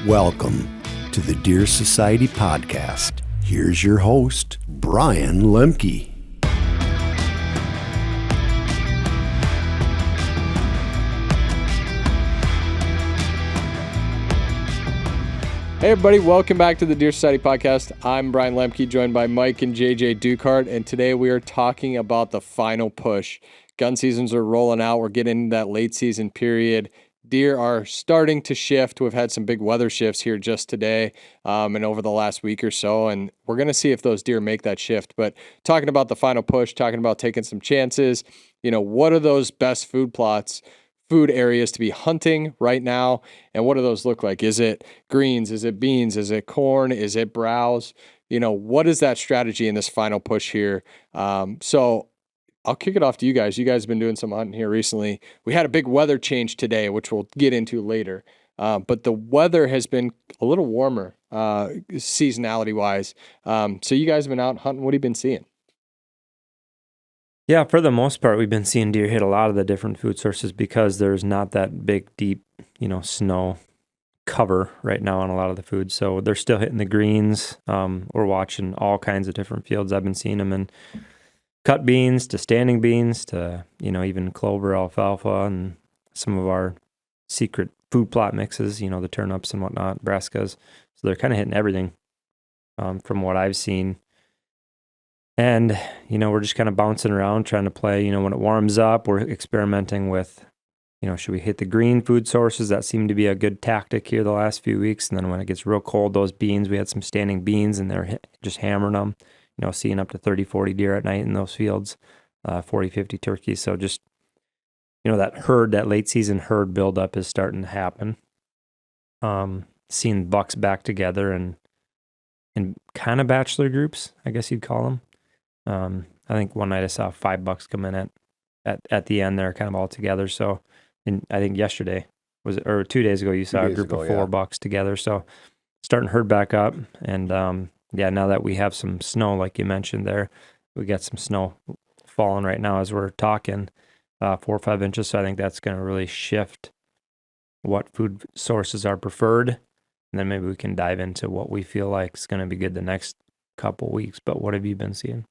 Welcome to the Deer Society podcast. Here's your host, Brian Lemke. Hey everybody, welcome back to the Deer Society podcast. I'm Brian Lemke, joined by Mike and JJ Dukart, and today we are talking about the final push. Gun seasons are rolling out. We're getting into that late season period. Deer are starting to shift. We've had some big weather shifts here just today and over the last week or so, and we're going to see if those deer make that shift. But talking about the final push, talking about taking some chances, what are those best food areas to be hunting right now, and what do those look like? Is it greens? Is it beans? Is it corn? Is it browse? What is that strategy in this final push here? So I'll kick it off to you guys. You guys have been doing some hunting here recently. We had a big weather change today, which we'll get into later. But the weather has been a little warmer seasonality-wise. So you guys have been out hunting. What have you been seeing? Yeah, for the most part, we've been seeing deer hit a lot of the different food sources because there's not that big, deep, snow cover right now on a lot of the food. So they're still hitting the greens. We're watching all kinds of different fields. I've been seeing them in cut beans to standing beans to, even clover, alfalfa, and some of our secret food plot mixes, the turnips and whatnot, brassicas. So they're kind of hitting everything from what I've seen. And, we're just kind of bouncing around trying to play, when it warms up, we're experimenting with, should we hit the green food sources? That seemed to be a good tactic here the last few weeks. And then when it gets real cold, those beans, we had some standing beans and they're just hammering them, seeing up to 30, 40 deer at night in those fields, 40, 50 turkeys. So just, that late season herd buildup is starting to happen. Seeing bucks back together and in kind of bachelor groups, I guess you'd call them. I think one night I saw 5 bucks come in at the end there, kind of all together. So, I think yesterday or 2 days ago, you saw a group of 4 bucks together. So, starting to herd back up, and now that we have some snow, like you mentioned there, we got some snow falling right now as we're talking, 4 or 5 inches. So I think that's going to really shift what food sources are preferred, and then maybe we can dive into what we feel like is going to be good the next couple weeks. But what have you been seeing?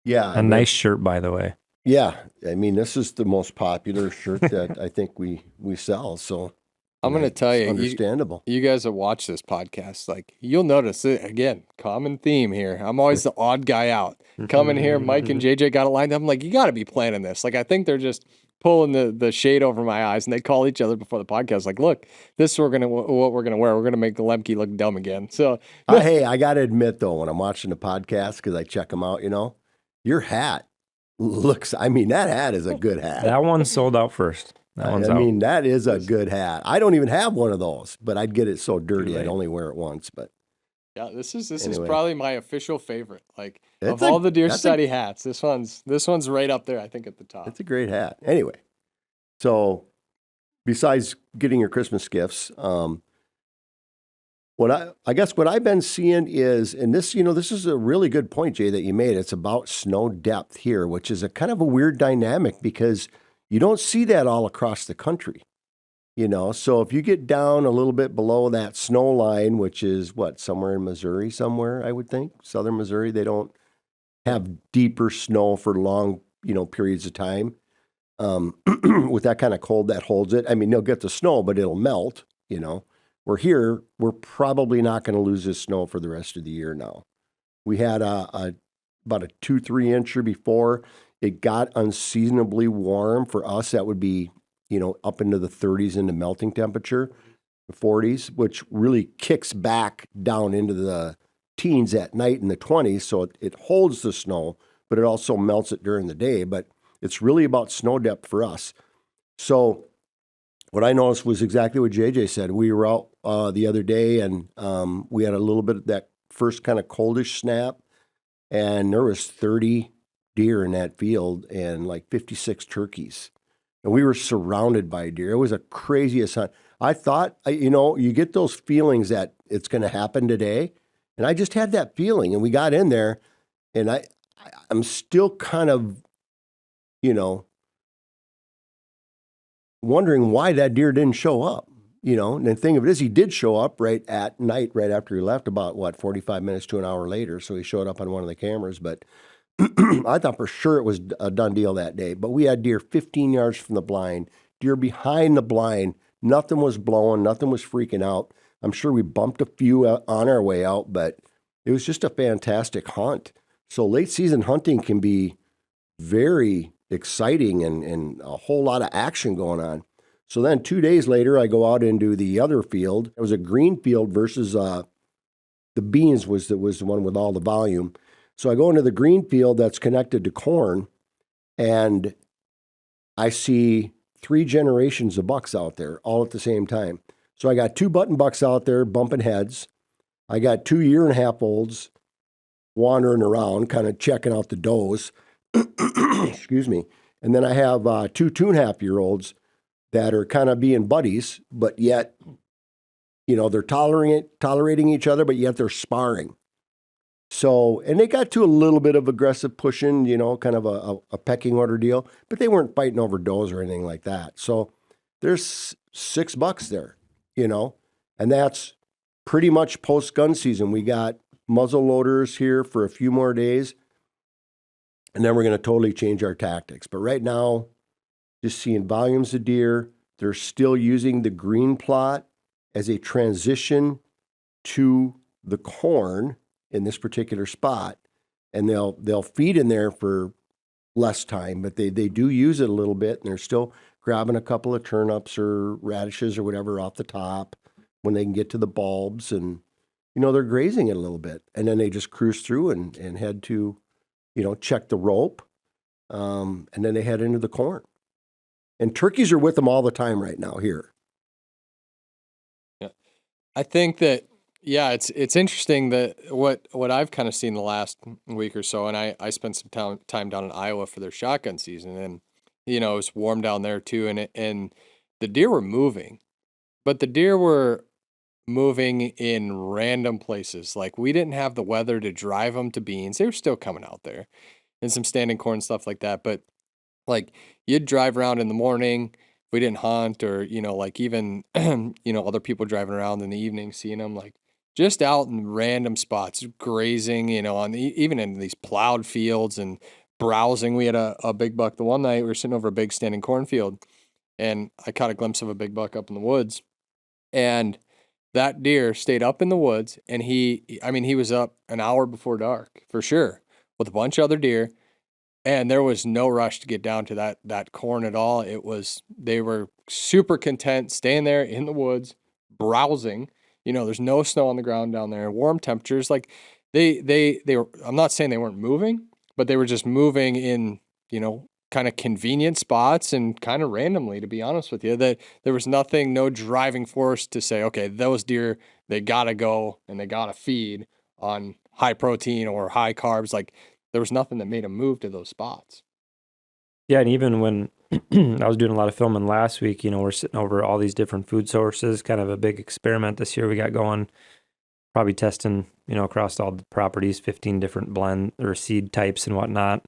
Yeah. Nice shirt, by the way. Yeah. I mean, this is the most popular shirt that I think we sell. So I'm going to tell you, understandable. You guys that watch this podcast, you'll notice it again, common theme here. I'm always the odd guy out. Coming here, Mike and JJ got it lined up. I'm like, you got to be planning this. I think they're just pulling the shade over my eyes, and they call each other before the podcast. Look, this is what we're gonna wear. We're gonna make Lemke look dumb again. So, hey, I got to admit though, when I'm watching the podcast, because I check them out, your hat looks. I mean, that hat is a good hat. That one sold out first. That is a good hat. I don't even have one of those, but I'd get it so dirty I'd only wear it once. But yeah, this is probably my official favorite. Of all the Deer Society hats, this one's right up there. I think at the top. It's a great hat. Anyway, so besides getting your Christmas gifts, what I've been seeing is, and this is a really good point, Jay, that you made. It's about snow depth here, which is a kind of a weird dynamic because you don't see that all across the country. So if you get down a little bit below that snow line, which is somewhere in Missouri, I would think, southern Missouri, they don't have deeper snow for long, periods of time. With that kind of cold that holds it. I mean, they'll get the snow, but it'll melt, We're here, we're probably not going to lose this snow for the rest of the year now. We had about a 2-3 incher before. It got unseasonably warm for us. That would be, up into the 30s in the melting temperature, the 40s, which really kicks back down into the teens at night in the 20s. So it holds the snow, but it also melts it during the day. But it's really about snow depth for us. So what I noticed was exactly what JJ said. We were out the other day, and we had a little bit of that first kind of coldish snap, and there was 30 deer in that field and 56 turkeys. And we were surrounded by deer. It was a craziest hunt. I thought, you get those feelings that it's going to happen today, and I just had that feeling. And we got in there, and I'm still kind of, wondering why that deer didn't show up. And the thing of it is, he did show up right at night, right after he left, about 45 minutes to an hour later. So he showed up on one of the cameras, but I thought for sure it was a done deal that day. But we had deer 15 yards from the blind, deer behind the blind. Nothing was blowing, nothing was freaking out. I'm sure we bumped a few on our way out, but it was just a fantastic hunt. So late season hunting can be very exciting and a whole lot of action going on. So then 2 days later, I go out into the other field. It was a green field versus the beans was the one with all the volume. So I go into the green field that's connected to corn, and I see 3 generations of bucks out there all at the same time. So I got 2 button bucks out there bumping heads. I got 2 year-and-a-half-olds wandering around, kind of checking out the does. Excuse me. And then I have 2 2.5-year-olds that are kind of being buddies, but yet, they're tolerating each other, but yet they're sparring. So, and they got to a little bit of aggressive pushing, kind of a pecking order deal, but they weren't fighting over does or anything like that. So there's 6 bucks there, and that's pretty much post gun season. We got muzzle loaders here for a few more days, and then we're going to totally change our tactics. But right now, just seeing volumes of deer. They're still using the green plot as a transition to the corn in this particular spot, and they'll feed in there for less time, but they do use it a little bit, and they're still grabbing a couple of turnips or radishes or whatever off the top when they can get to the bulbs, and they're grazing it a little bit, and then they just cruise through and head to check the rope, and then they head into the corn. And turkeys are with them all the time right now here. Yeah, I think that it's interesting that what I've kind of seen the last week or so, and I spent some time down in Iowa for their shotgun season, and it was warm down there too, and the deer were moving, but the deer were moving in random places. Like, we didn't have the weather to drive them to beans. They were still coming out there and some standing corn, stuff like that, but like, you'd drive around in the morning, we didn't hunt, or, like even, other people driving around in the evening, seeing them like just out in random spots, grazing, even in these plowed fields and browsing. We had a big buck the one night. We were sitting over a big standing cornfield, and I caught a glimpse of a big buck up in the woods, and that deer stayed up in the woods, and he was up an hour before dark for sure with a bunch of other deer. And there was no rush to get down to that corn at all. They were super content staying there in the woods, browsing. There's no snow on the ground down there, warm temperatures. Like, they were, I'm not saying they weren't moving, but they were just moving in, kind of convenient spots and kind of randomly, to be honest with you. That there was no driving force to say, okay, those deer, they gotta go and they gotta feed on high protein or high carbs. Like, there was nothing that made them move to those spots. Yeah, and even when I was doing a lot of filming last week, we're sitting over all these different food sources, kind of a big experiment this year we got going, probably testing, across all the properties, 15 different blend or seed types and whatnot.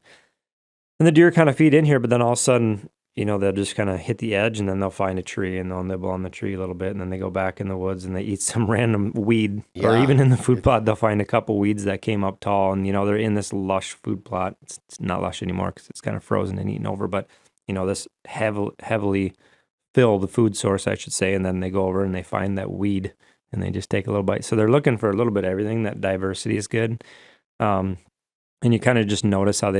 And the deer kind of feed in here, but then all of a sudden, they'll just kind of hit the edge, and then they'll find a tree and they'll nibble on the tree a little bit, and then they go back in the woods and they eat some random weed. Yeah. Or even in the food plot, they'll find a couple weeds that came up tall, and they're in this lush food plot. It's not lush anymore because it's kind of frozen and eaten over, but this heavily filled food source, I should say, and then they go over and they find that weed and they just take a little bite. So they're looking for a little bit of everything. That diversity is good. And you kind of just notice how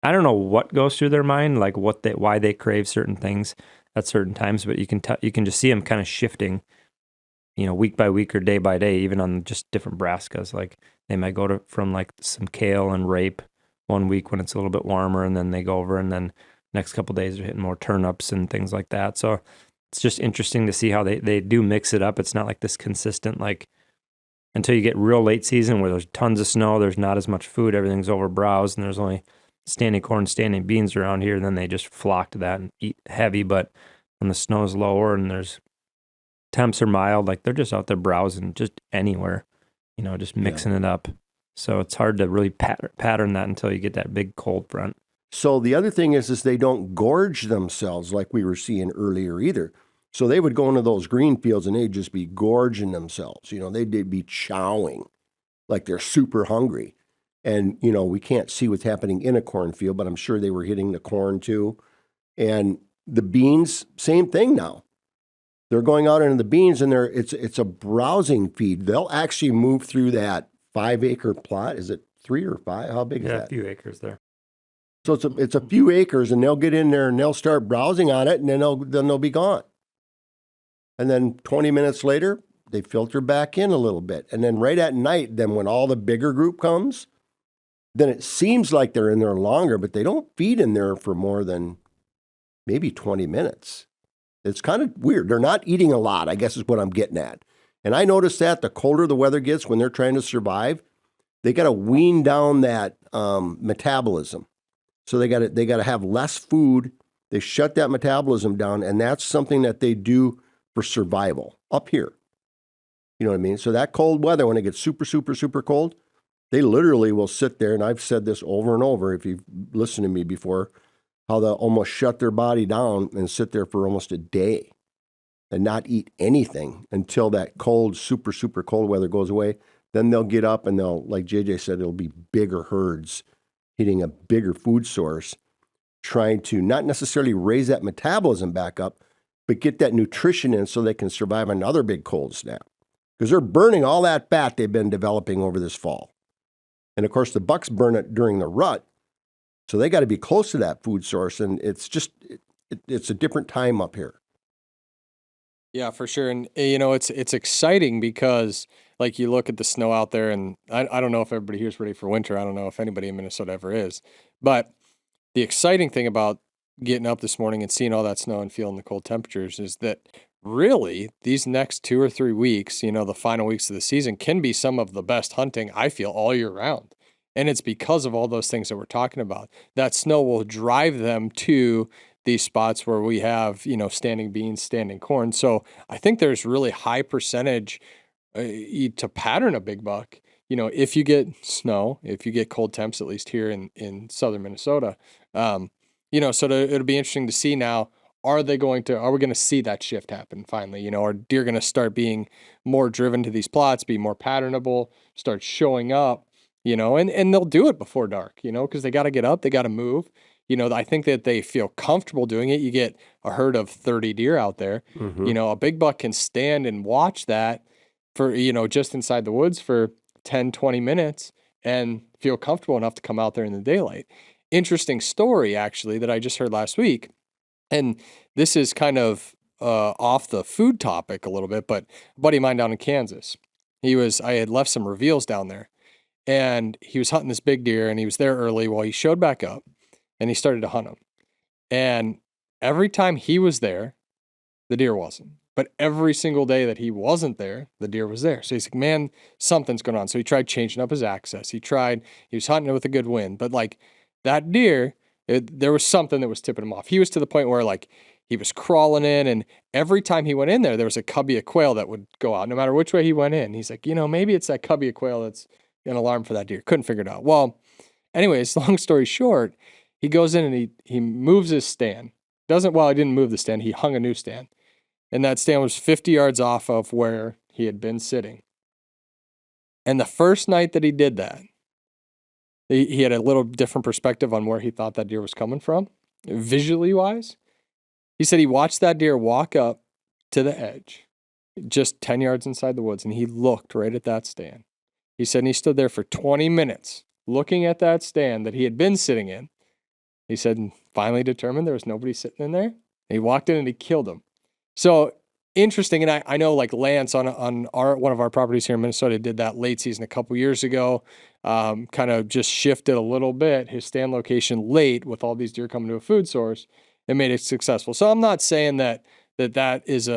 I don't know what goes through their mind, like why they crave certain things at certain times, but you can just see them kind of shifting, week by week or day by day, even on just different brassicas. Like, they might go from like some kale and rape one week when it's a little bit warmer, and then they go over, and then next couple of days they're hitting more turnips and things like that. So it's just interesting to see how they do mix it up. It's not like this consistent, like, until you get real late season where there's tons of snow, there's not as much food, everything's over browsed, and there's only standing corn, standing beans around here, and then they just flock to that and eat heavy. But when the snow's lower and there's temps are mild, like, they're just out there browsing just anywhere, just mixing it up. So it's hard to really pattern that until you get that big cold front. So the other thing is they don't gorge themselves like we were seeing earlier either. So they would go into those green fields and they'd just be gorging themselves. They'd be chowing like they're super hungry. And, we can't see what's happening in a cornfield, but I'm sure they were hitting the corn too. And the beans, same thing now. They're going out into the beans and it's a browsing feed. They'll actually move through that 5-acre plot. Is it 3 or 5? How big is that? Yeah, a few acres there. So it's a few acres, and they'll get in there and they'll start browsing on it, and then they'll be gone. And then 20 minutes later, they filter back in a little bit. And then right at night, then when all the bigger group comes, then it seems like they're in there longer, but they don't feed in there for more than maybe 20 minutes. It's kind of weird. They're not eating a lot, I guess is what I'm getting at. And I noticed that the colder the weather gets when they're trying to survive, they got to wean down that metabolism. So they got to have less food. They shut that metabolism down, and that's something that they do for survival up here. You know what I mean? So that cold weather, when it gets super, super, super cold, they literally will sit there, and I've said this over and over if you've listened to me before, how they'll almost shut their body down and sit there for almost a day and not eat anything until that cold, super, super cold weather goes away. Then they'll get up and they'll, like JJ said, it'll be bigger herds hitting a bigger food source, trying to not necessarily raise that metabolism back up, but get that nutrition in so they can survive another big cold snap. Because they're burning all that fat they've been developing over this fall. And of course, the bucks burn it during the rut. So they got to be close to that food source. And it's just, it's a different time up here. Yeah, for sure. And it's exciting because like you look at the snow out there, and I don't know if everybody here's ready for winter. I don't know if anybody in Minnesota ever is. But the exciting thing about getting up this morning and seeing all that snow and feeling the cold temperatures is that really these next 2 or 3 weeks, the final weeks of the season can be some of the best hunting I feel all year round. And it's because of all those things that we're talking about. That snow will drive them to these spots where we have, standing beans, standing corn. So I think there's really high percentage to pattern a big buck. If you get snow, if you get cold temps, at least here in southern Minnesota, so it'll be interesting to see now, are we going to see that shift happen finally? Are deer going to start being more driven to these plots, be more patternable, start showing up, and they'll do it before dark, because they got to get up, they got to move. I think that they feel comfortable doing it. You get a herd of 30 deer out there, a big buck can stand and watch that for, just inside the woods for 10, 20 minutes and feel comfortable enough to come out there in the daylight. Interesting story, actually, that I just heard last week. And this is kind of off the food topic a little bit, but a buddy of mine down in Kansas, I had left some reveals down there, and he was hunting this big deer, and he was there early. Well, he showed back up and he started to hunt him. And every time he was there, the deer wasn't. But every single day that he wasn't there, the deer was there. So he's like, man, something's going on. So he tried changing up his access. He was hunting it with a good wind, but like that deer, there was something that was tipping him off. He was to the point where like he was crawling in, and every time he went in there was a cubby of quail that would go out no matter which way he went in. He's like, maybe it's that cubby of quail that's an alarm for that deer. Couldn't figure it out. Well, anyways, long story short, he goes in and he moves his stand. He didn't move the stand. He hung a new stand. And that stand was 50 yards off of where he had been sitting. And the first night that he did that, he had a little different perspective on where he thought that deer was coming from, visually wise. He said he watched that deer walk up to the edge, just 10 yards inside the woods, and he looked right at that stand. He said he stood there for 20 minutes looking at that stand that he had been sitting in. He said, and finally determined there was nobody sitting in there. And he walked in and he killed him. So interesting. And I know like Lance on one of our properties here in Minnesota did that late season a couple years ago, kind of just shifted a little bit his stand location late with all these deer coming to a food source and made it successful. So I'm not saying that is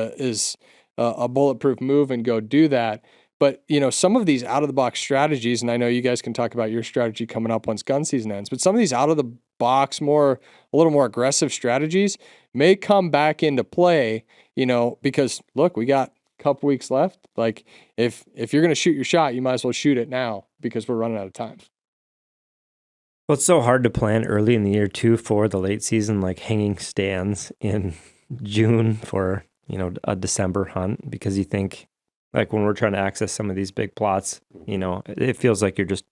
a bulletproof move and go do that. But, some of these out-of-the-box strategies, and I know you guys can talk about your strategy coming up once gun season ends, but some of these out-of-the-box, a little more aggressive strategies may come back into play, because, look, we got a couple weeks left. Like, if you're going to shoot your shot, you might as well shoot it now because we're running out of time. Well, it's so hard to plan early in the year, too, for the late season, like hanging stands in June for, a December hunt, because you think, like, when we're trying to access some of these big plots, it feels like you're just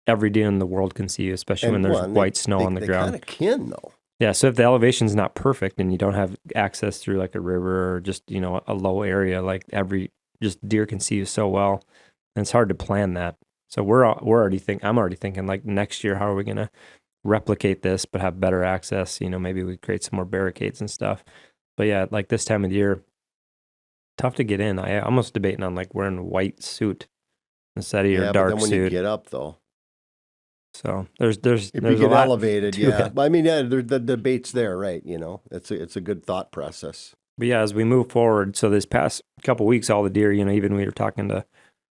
every deer in the world can see you, especially when there's white snow on the ground. They kind of can though. Yeah. So if the elevation's not perfect and you don't have access through like a river or just, a low area, like just deer can see you so well. And it's hard to plan that. So I'm already thinking like next year, how are we going to replicate this, but have better access? Maybe we create some more barricades and stuff. But yeah, like this time of the year, tough to get in. I almost debating on like wearing a white suit instead of your dark but then when suit. you get up though. So there's if you get elevated, yeah. But I mean, the debate's there, right? It's a good thought process. But yeah, as we move forward, so this past couple of weeks, all the deer, even we were talking to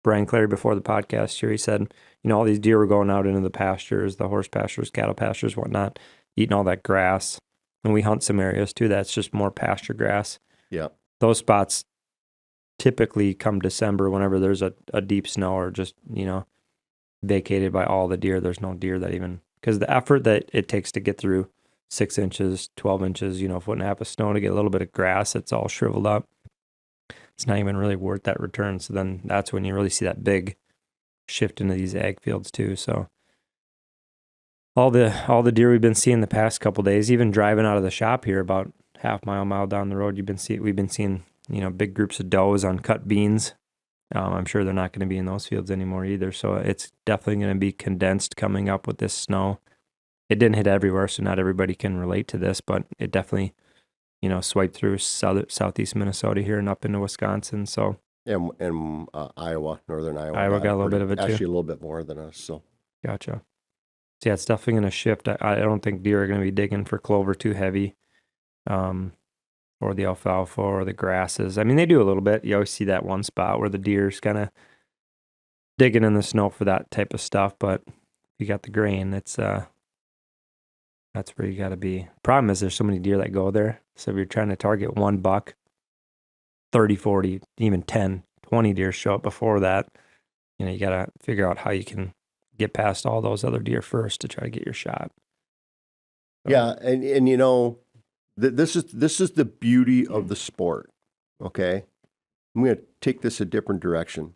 Brian Clary before the podcast here, he said, all these deer were going out into the pastures, the horse pastures, cattle pastures, whatnot, eating all that grass. And we hunt some areas too that's just more pasture grass. Yeah. Those spots typically come December, whenever there's a deep snow or just, vacated by all the deer. There's no deer that even, because the effort that it takes to get through 6 inches, 12 inches, foot and a half of snow to get a little bit of grass, it's all shriveled up. It's not even really worth that return. So then that's when you really see that big shift into these ag fields too. So all the deer we've been seeing the past couple days, even driving out of the shop here about mile down the road, we've been seeing, big groups of does on cut beans. I'm sure they're not going to be in those fields anymore either. So it's definitely going to be condensed coming up with this snow. It didn't hit everywhere, so not everybody can relate to this, but it definitely, swiped through southeast Minnesota here and up into Wisconsin. So and Iowa, northern Iowa. Iowa got a little bit of it too. Actually, a little bit more than us. So gotcha. So yeah, it's definitely going to shift. I don't think deer are going to be digging for clover too heavy. Or the alfalfa or the grasses. I mean, they do a little bit. You always see that one spot where the deer's kind of digging in the snow for that type of stuff. But if you got the grain, that's where you got to be. Problem is there's so many deer that go there. So if you're trying to target one buck, 30, 40, even 10, 20 deer show up before that. You got to figure out how you can get past all those other deer first to try to get your shot. So. Yeah, and this is the beauty of the sport, okay? I'm going to take this a different direction.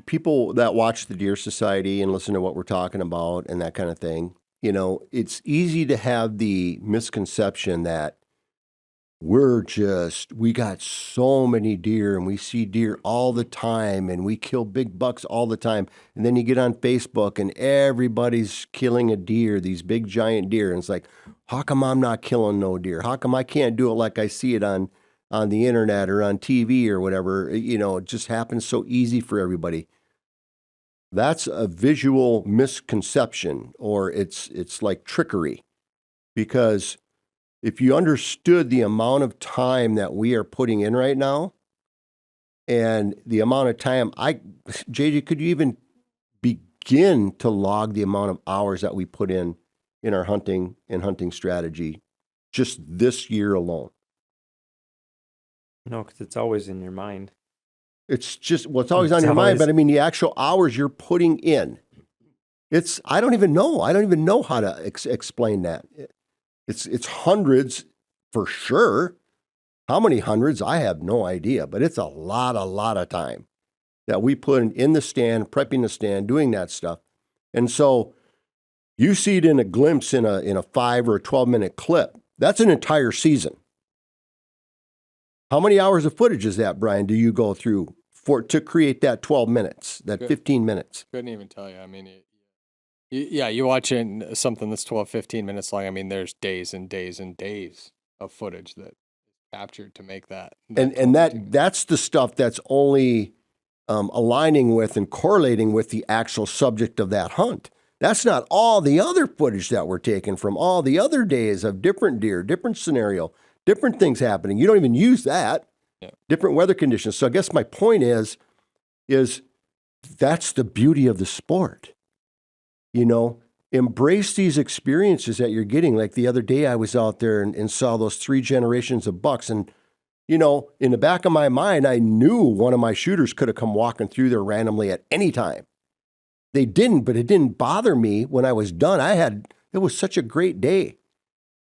People that watch the Deer Society and listen to what we're talking about and that kind of thing, it's easy to have the misconception that we got so many deer and we see deer all the time and we kill big bucks all the time. And then you get on Facebook and everybody's killing a deer, these big giant deer. And it's like, how come I'm not killing no deer? How come I can't do it like I see it on the internet or on TV or whatever? It just happens so easy for everybody. That's a visual misconception, or it's like trickery, because if you understood the amount of time that we are putting in right now and the amount of time JJ, could you even begin to log the amount of hours that we put in our hunting and hunting strategy just this year alone? No, because it's always in your mind. It's just, it's always on your mind, but I mean, the actual hours you're putting in, I don't even know how to explain that. It's hundreds for sure. How many hundreds? I have no idea, but it's a lot of time that we put in the stand, prepping the stand, doing that stuff. And so you see it in a glimpse in a 5 or a 12-minute clip. That's an entire season. How many hours of footage is that, Brian, do you go through to create that 12 minutes, that 15 minutes? Couldn't even tell you. I mean, you watch something that's 12, 15 minutes long. I mean, there's days and days and days of footage that captured to make that. And that's the stuff that's only aligning with and correlating with the actual subject of that hunt. That's not all the other footage that we're taking from all the other days of different deer, different scenario, different things happening. You don't even use that. Yeah. Different weather conditions. So I guess my point is that's the beauty of the sport. Embrace these experiences that you're getting. Like the other day I was out there and saw those 3 generations of bucks. And, in the back of my mind, I knew one of my shooters could have come walking through there randomly at any time. They didn't, but it didn't bother me when I was done. It was such a great day.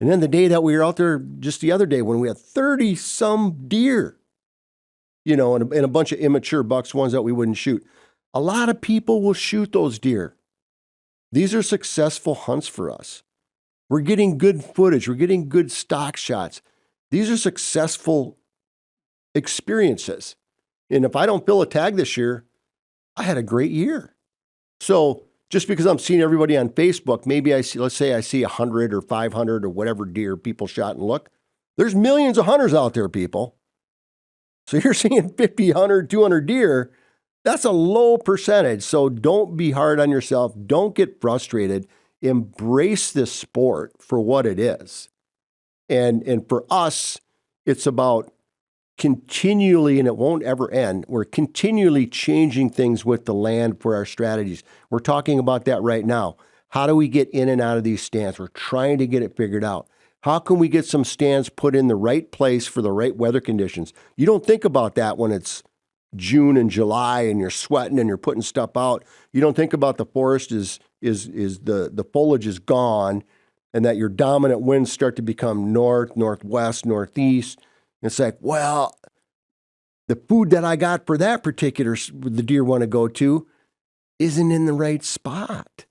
And then the day that we were out there just the other day when we had 30 some deer, and a bunch of immature bucks, ones that we wouldn't shoot. A lot of people will shoot those deer. These are successful hunts for us. We're getting good footage. We're getting good stock shots. These are successful experiences. And if I don't fill a tag this year, I had a great year. So just because I'm seeing everybody on Facebook, maybe let's say I see 100 or 500 or whatever deer people shot and look. There's millions of hunters out there, people. So you're seeing 50, 100, 200 deer. That's a low percentage. So don't be hard on yourself. Don't get frustrated. Embrace this sport for what it is. And for us, it's about continually, and it won't ever end, we're continually changing things with the land for our strategies. We're talking about that right now. How do we get in and out of these stands? We're trying to get it figured out. How can we get some stands put in the right place for the right weather conditions? You don't think about that when it's June and July and you're sweating and you're putting stuff out. You don't think about the forest is the foliage is gone and that your dominant winds start to become north, northwest, northeast. It's like, well, the food that I got for that particular, the deer want to go to, isn't in the right spot.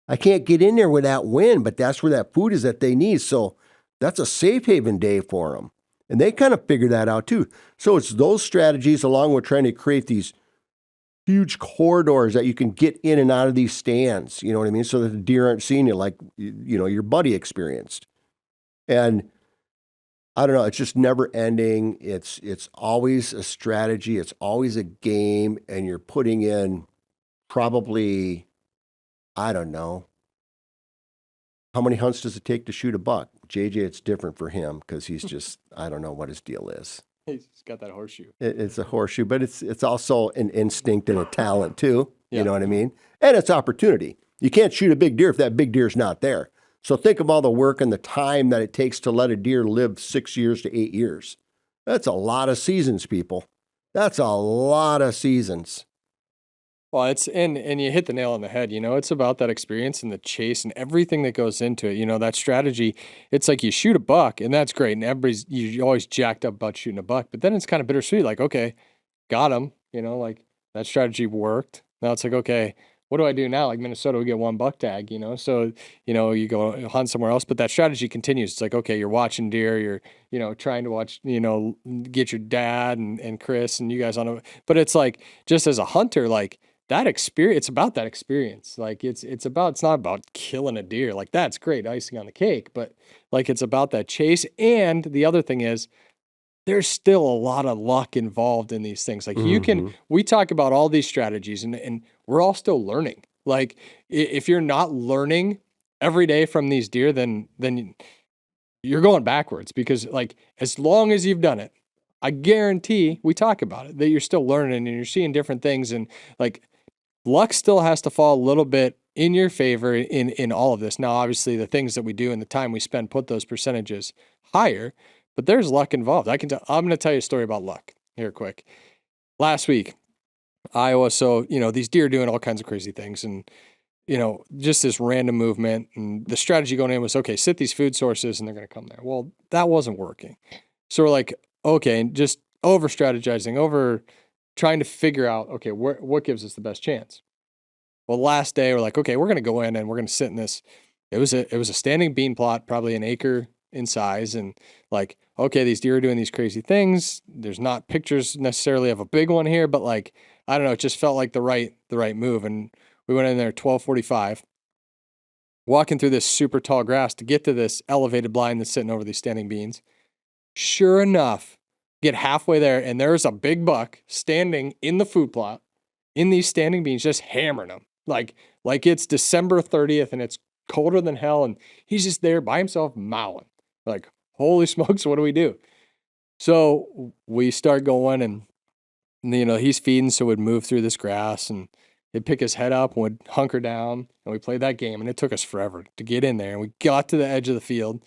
I can't get in there with that wind, but that's where that food is that they need. So that's a safe haven day for them. And they kind of figure that out too. So it's those strategies along with trying to create these huge corridors that you can get in and out of these stands, you know what I mean? So that the deer aren't seeing you like, your buddy experienced. And I don't know, it's just never ending. It's always a strategy. It's always a game. And you're putting in probably, I don't know, how many hunts does it take to shoot a buck? JJ, it's different for him because he's just, I don't know what his deal is. He's got that horseshoe. It's a horseshoe, but it's also an instinct and a talent too. Yeah. You know what I mean? And it's opportunity. You can't shoot a big deer if that big deer's not there. So think of all the work and the time that it takes to let a deer live 6 years to 8 years. That's a lot of seasons, people. That's a lot of seasons. Well, it's and you hit the nail on the head. It's about that experience and the chase and everything that goes into it. That strategy. It's like you shoot a buck, and that's great. And you're always jacked up about shooting a buck, but then it's kind of bittersweet. Like, okay, got him. Like that strategy worked. Now it's like, okay, what do I do now? Like Minnesota, we get one buck tag. So you go hunt somewhere else, but that strategy continues. It's like, okay, you're watching deer. You're trying to watch. Get your dad and Chris and you guys on it. But it's like just as a hunter, like. That experience, it's about that experience. Like it's not about killing a deer. Like that's great, icing on the cake, but like it's about that chase. And the other thing is there's still a lot of luck involved in these things. Like we talk about all these strategies and we're all still learning. Like if you're not learning every day from these deer, then you're going backwards because like as long as you've done it, I guarantee we talk about it, that you're still learning and you're seeing different things and like, luck still has to fall a little bit in your favor in all of this. Now, obviously, the things that we do and the time we spend put those percentages higher, but there's luck involved. I'm going to tell you a story about luck here quick. Last week, Iowa, so, these deer doing all kinds of crazy things and, just this random movement. And the strategy going in was, okay, sit these food sources and they're going to come there. Well, that wasn't working. So we're like, okay, and just over strategizing, trying to figure out, okay, what gives us the best chance? Well, last day we're like, okay, we're going to go in and we're going to sit in this. It was a standing bean plot, probably an acre in size. And like, okay, these deer are doing these crazy things. There's not pictures necessarily of a big one here, but like, I don't know, it just felt like the right move. And we went in there 12:45, walking through this super tall grass to get to this elevated blind that's sitting over these standing beans. Sure enough, get halfway there, and there's a big buck standing in the food plot in these standing beans, just hammering them. Like it's December 30th, and it's colder than hell, and he's just there by himself mowing. Like, holy smokes, what do we do? So we start going, and he's feeding, so we'd move through this grass, and he'd pick his head up and would hunker down, and we played that game, and it took us forever to get in there, and we got to the edge of the field.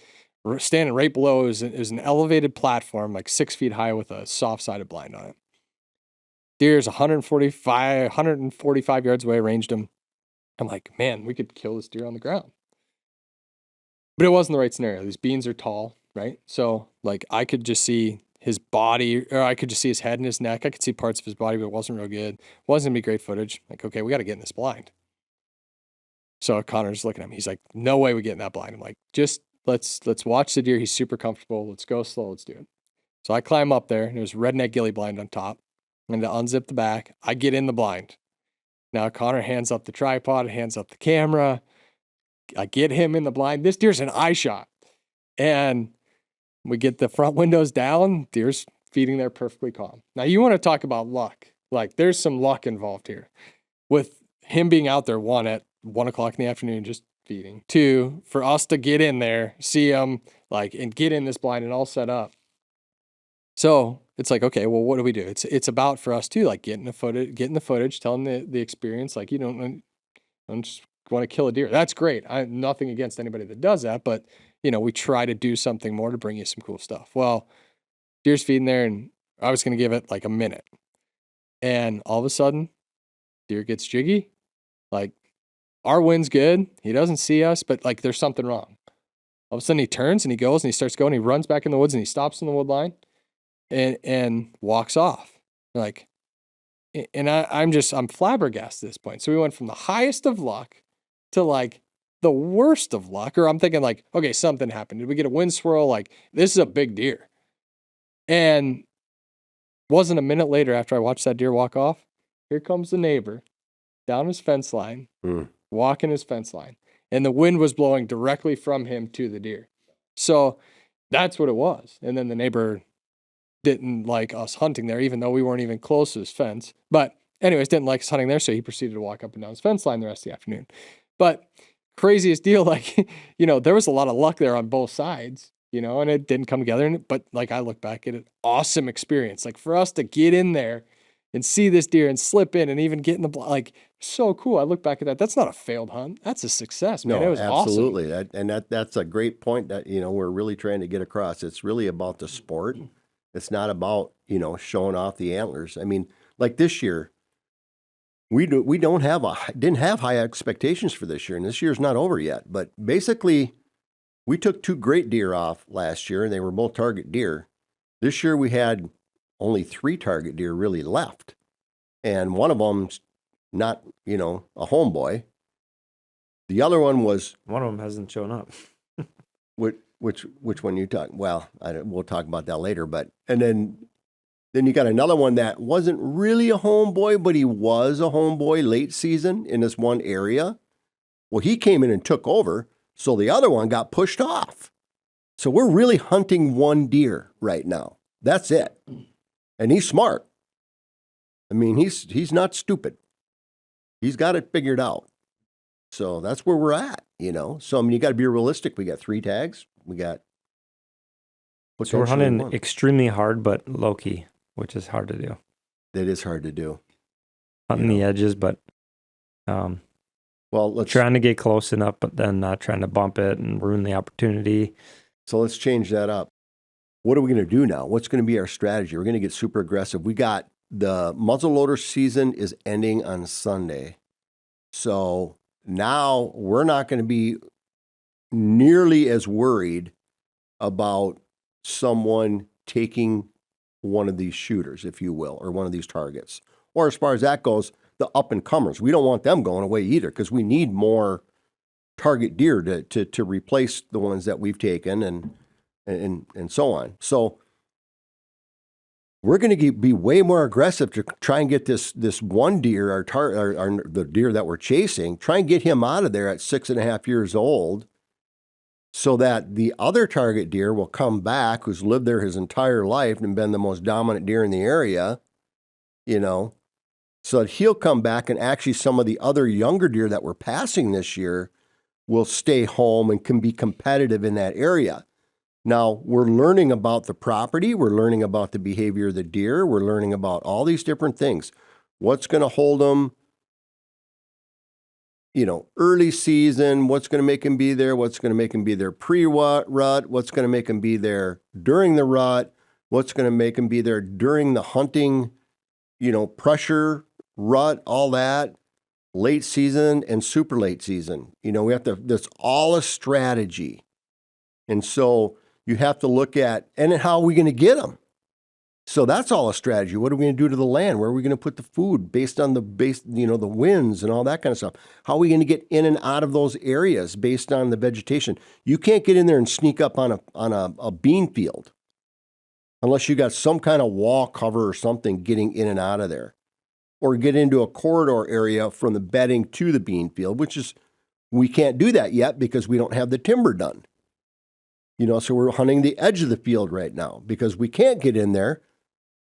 Standing right below is an elevated platform, like 6 feet high with a soft-sided blind on it. Deer's 145 yards away, ranged him. I'm like, man, we could kill this deer on the ground. But it wasn't the right scenario. These beans are tall, right? So like I could just see his body, or I could just see his head and his neck. I could see parts of his body, but it wasn't real good. It wasn't gonna be great footage. Like, okay, we got to get in this blind. So Connor's looking at me. He's like, no way we get in that blind. I'm like, just let's watch the deer. He's super comfortable. Let's go slow. Let's do it. So I climb up there, and there's redneck ghillie blind on top. And to unzip the back, I get in the blind. Now Connor hands up the tripod, hands up the camera. I get him in the blind. This deer's an eye shot. And we get the front windows down. Deer's feeding there perfectly calm. Now you want to talk about luck. Like there's some luck involved here. With him being out there, one, at 1 o'clock in the afternoon, just feeding. Two, for us to get in there, see him, like, and get in this blind and all set up. So it's like, okay, well, what do we do? It's about for us too, like getting the footage, telling the experience, like you don't just want to kill a deer. That's great. I'm nothing against anybody that does that, but we try to do something more to bring you some cool stuff. Well, deer's feeding there, and I was going to give it like a minute, and all of a sudden, deer gets jiggy. Like our wind's good. He doesn't see us, but like there's something wrong. All of a sudden, he turns and he goes and he starts going. He runs back in the woods and he stops in the wood line. And walks off. Like, and I'm flabbergasted at this point. So we went from the highest of luck to like the worst of luck. Or I'm thinking like, okay, something happened. Did we get a wind swirl? Like, this is a big deer. And wasn't a minute later after I watched that deer walk off, here comes the neighbor down his fence line, walking his fence line. And the wind was blowing directly from him to the deer. So that's what it was. And then the neighbor didn't like us hunting there, even though we weren't even close to his fence. But anyways, didn't like us hunting there, so he proceeded to walk up and down his fence line the rest of the afternoon. But craziest deal, like, there was a lot of luck there on both sides, and it didn't come together. But like I look back at it, awesome experience. Like for us to get in there and see this deer and slip in and even get in the like so cool. I look back at that. That's not a failed hunt. That's a success, man. No, it was absolutely. Awesome. That's a great point that we're really trying to get across. It's really about the sport. It's not about, showing off the antlers. I mean, like this year, we didn't have high expectations for this year, and this year's not over yet. But basically, we took 2 great deer off last year, and they were both target deer. This year, we had only 3 target deer really left, and one of them's not, a homeboy. The other one was one of them hasn't shown up. Which one you talk? Well, we'll talk about that later. But and then you got another one that wasn't really a homeboy, but he was a homeboy late season in this one area. Well, he came in and took over, so the other one got pushed off. So we're really hunting one deer right now. That's it, and he's smart. I mean, he's not stupid. He's got it figured out. So that's where we're at, So I mean, you got to be realistic. We got 3 tags. We got. So we're hunting extremely hard, but low key, which is hard to do. That is hard to do. Hunting the edges, but let's trying to get close enough, but then not trying to bump it and ruin the opportunity. So let's change that up. What are we going to do now? What's going to be our strategy? We're going to get super aggressive. We got the muzzleloader season is ending on Sunday, so now we're not going to be nearly as worried about someone taking one of these shooters, if you will, or one of these targets. Or as far as that goes, the up-and-comers. We don't want them going away either, because we need more target deer to replace the ones that we've taken and so on. So we're going to be way more aggressive to try and get this one deer, the deer that we're chasing, try and get him out of there at 6.5 years old, so that the other target deer will come back, who's lived there his entire life and been the most dominant deer in the area, so that he'll come back, and actually some of the other younger deer that we're passing this year will stay home and can be competitive in that area. Now, we're learning about the property, we're learning about the behavior of the deer, we're learning about all these different things. What's going to hold them, early season, what's going to make them be there, what's going to make them be there pre-rut, what's going to make them be there during the rut, what's going to make them be there during the hunting, pressure, rut, all that, late season and super late season. That's all a strategy. And so you have to look at, and then how are we going to get them? So that's all a strategy. What are we going to do to the land? Where are we going to put the food based on the winds and all that kind of stuff? How are we going to get in and out of those areas based on the vegetation? You can't get in there and sneak up on a bean field unless you got some kind of wall cover or something getting in and out of there, or get into a corridor area from the bedding to the bean field, which is, we can't do that yet because we don't have the timber done. So we're hunting the edge of the field right now because we can't get in there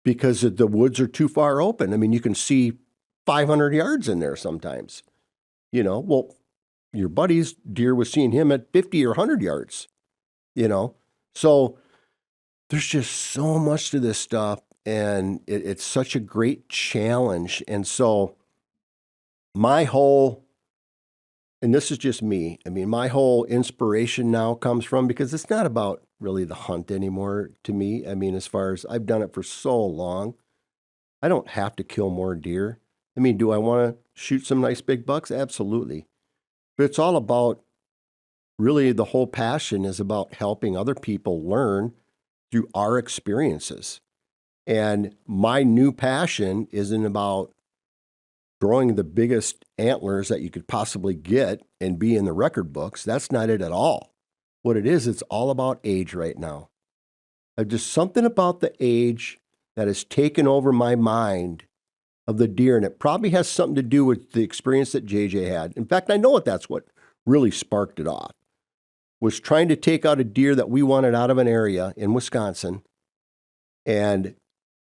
because the woods are too far open. I mean, you can see 500 yards in there sometimes. Well, your buddy's deer was seeing him at 50 or 100 yards, So there's just so much to this stuff, and it's such a great challenge. And so and this is just me, my whole inspiration now comes from, because it's not about really the hunt anymore to me. As far as I've done it for so long, I don't have to kill more deer. Do I want to shoot some nice big bucks? Absolutely. But it's all about, really, the whole passion is about helping other people learn through our experiences. And my new passion isn't about growing the biggest antlers that you could possibly get and be in the record books. That's not it at all. What it is, it's all about age right now. Just something about the age that has taken over my mind of the deer, and it probably has something to do with the experience that JJ had. In fact, I know that's what really sparked it off, was trying to take out a deer that we wanted out of an area in Wisconsin, and